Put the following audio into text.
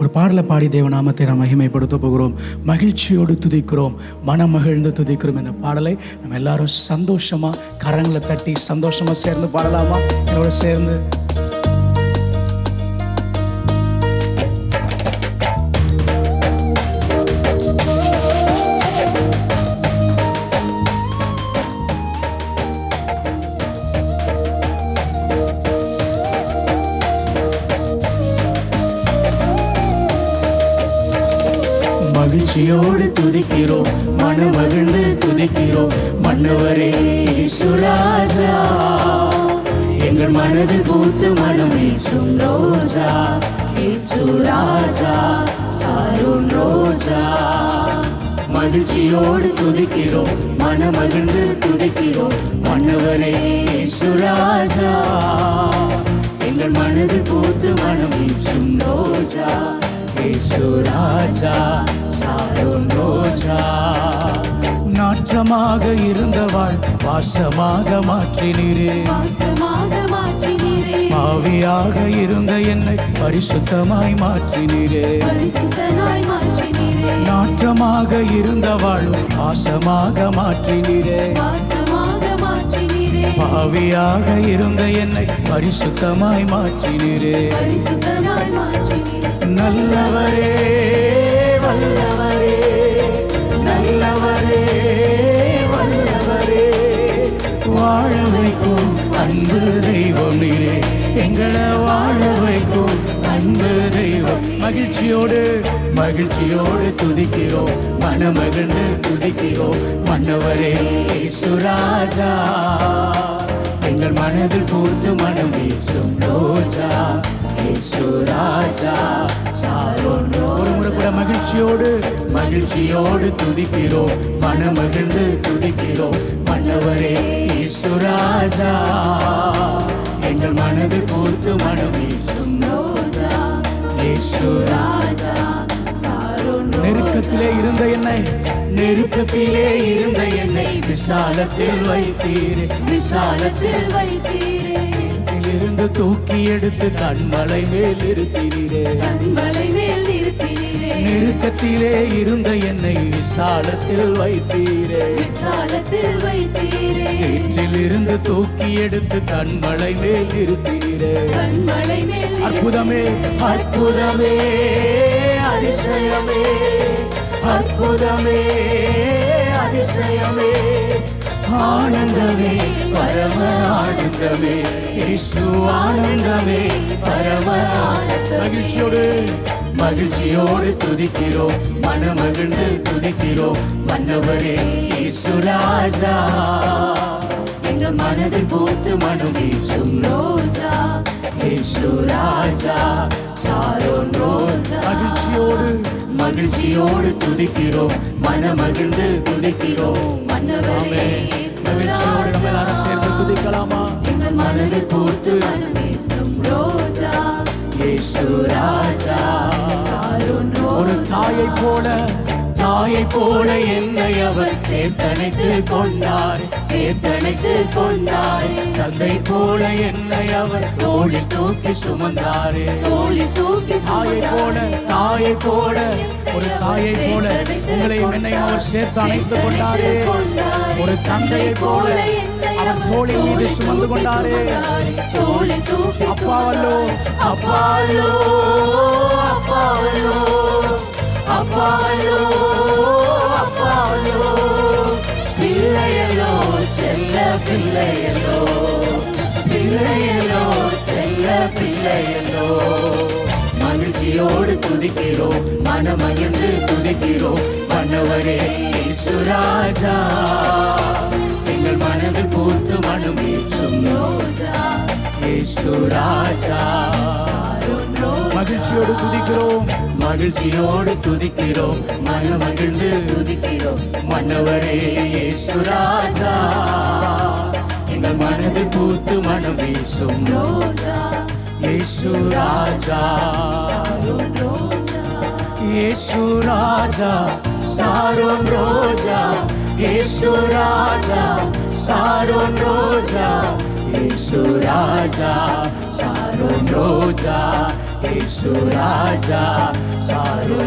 ஒரு பாடலை பாடி தேவநாமத்தை நாம் மகிமைப்படுத்த போகிறோம். மகிழ்ச்சியோடு துதிக்கிறோம், மனம் மகிழ்ந்து துதிக்கிறோம். இந்த பாடலை நம்ம எல்லாரும் சந்தோஷமா கரங்களை தட்டி சந்தோஷமா சேர்ந்து பாடலாமா? என்னோட சேர்ந்து மகிழ்ச்சியோடு துதிக்கிறோம், மனம் மகிழ்ந்து துதிக்கிறோம். மன்னவரே இயேசுராஜா, எங்கள் மனதில் பூத்து மனம் வீசும் ரோஜா. இயேசுராஜா, சாரோன் ரோஜா. மகிழ்ச்சியோடு துதிக்கிறோம், மனம் மகிழ்ந்து துதிக்கிறோம். மன்னவரே இயேசுராஜா, எங்கள் மனதில் பூத்து மனம் வீசும் ரோஜா. இயேசுராஜா, சாரோன் ரோஜா. நாற்றமாக இருந்தவாள் வாசமாக மாற்றினீரே, பாவியாக இருந்த என்னை பரிசுத்தமாய் மாற்றினீரே. நாற்றமாக இருந்தவாள் வாசமாக மாற்றினீரே, பாவியாக இருந்த என்னை பரிசுத்தமாய் மாற்றினீரே. நல்லவரே வல்லவரே, நல்லவரே வல்லவரே, வாழ வைக்கும் அன்பு தெய்வம் நீரே, எங்களை வாழ வைக்கும் அன்பு தெய்வம். மகிழ்ச்சியோடு மகிழ்ச்சியோடு துதிக்கிறோம், மனமகிழ்ந்து துதிக்கிறோம். மன்னவரே இயேசுராஜா, எங்கள் மனதில் பூத்து மனம் வீசும் ரோஜா. இயேசுராஜா, சாரோன் ரோஜா. ஒரு கூட மகிழ்ச்சியோடு மகிழ்ச்சியோடு துதிக்கிறோம், மனமகிழ்ந்து துதிக்கிறோம். மன்னவரே இயேசுராஜா, எங்கள் மனதில் பூத்து மனம் வீசும் ரோஜா. இயேசுராஜா, சாரோன். நெருக்கத்திலே இருந்த என்னை, நெருக்கத்திலே இருந்த என்னை விசாலத்தில் வைத்தீரே, விசாலத்தில் வைத்தீரே. இருந்து தூக்கி எடுத்து கண்மலை மேல் நிறுத்தினீரே, கண்மலை மேல் நிறுத்தினீரே. நெருக்கத்திலே இருந்த என்னை விசாலத்தில் வைத்தீரே, விசாலத்தில் வைத்தீரே. சேற்றில் இருந்து தூக்கி எடுத்து கண்மலை மேல் நிறுத்தினீரே, கண்மலை மேல். அற்புதமே அற்புதமே அதிசயமே, அற்புதமே அதிசயமே, ஆனந்தமே பரம ஆனந்தமே, இயேசு ஆனந்தமே பரம ஆனந்தமே. மகிழ்ச்சியோடு மகிழ்ச்சியோடு துதிக்கிறோம், மனமகிழ்ந்து துதிக்கிறோம். மன்னவரே இயேசுராஜா, எங்கள் மனதில் பூத்து மனம் வீசும் ரோஜா. இயேசுராஜா, சாரோன் ரோஜா. மகிழ்ச்சியோடு மகிழ்ச்சியோடு துதிக்கிறோம், மனமகிழ்ந்து துதிக்கிறோம். மன்னவரே மகிழ்ச்சியோடு நம்ம எல்லாரும் சேர்ந்து துதிக்கலாமா? எங்கள் மனதில் பூத்து மனம் வீசும் ரோஜா. இயேசுராஜா, சாரோன் ரோஜா. ஒரு தாயை போல, தாயை போல என்னை அவர் சேர்த்தணைத்து கொண்டார், சேர்த்தணைத்து கொண்டார். தந்தை போல என்னை அவர் தோளில் தூக்கி சுமந்தாரே, தோளில் தூக்கி. தாயை போல, தாயை போல, ஒரு தாயை போல உங்களையும் என்னையும் அவர் சேர்த்து அணைத்து கொண்டாரே. ஒரு தந்தையை போல அவர் தோளின் மீது சுமந்து கொண்டாரே. அப்பாவல்லோ அப்பாவல்லோ அப்பாவல்லோ அப்பாவல்லோ அப்பாவல்லோ, பிள்ளையல்லோ செல்ல பிள்ளையல்லோ, பிள்ளையல்லோ செல்ல பிள்ளையல்லோ. மகிழ்ச்சியோடு துதிக்கிறோம், மனமகிழ்ந்து துதிக்கிறோம். மன்னவரே இயேசுராஜா, எங்கள் மனதில் பூத்து மனம் வீசும் ரோஜா. இயேசுராஜா, மகிழ்ச்சியோடு துதிக்கிறோம், மகிழ்ச்சியோடு துதிக்கிறோம். மனமகிழ்ந்து துதிக்கிறோம். மன்னவரே இயேசுராஜா, எங்கள் மனதில் பூத்து மனம் வீசும் ரோஜா. இயேசுராஜா, இயேசுராஜா, சாரோன் ரோஜா. இயேசுராஜா, சாரோன் ரோஜா. இயேசுராஜா, சாரோன் ரோஜா. இயேசு ராஜா சாரு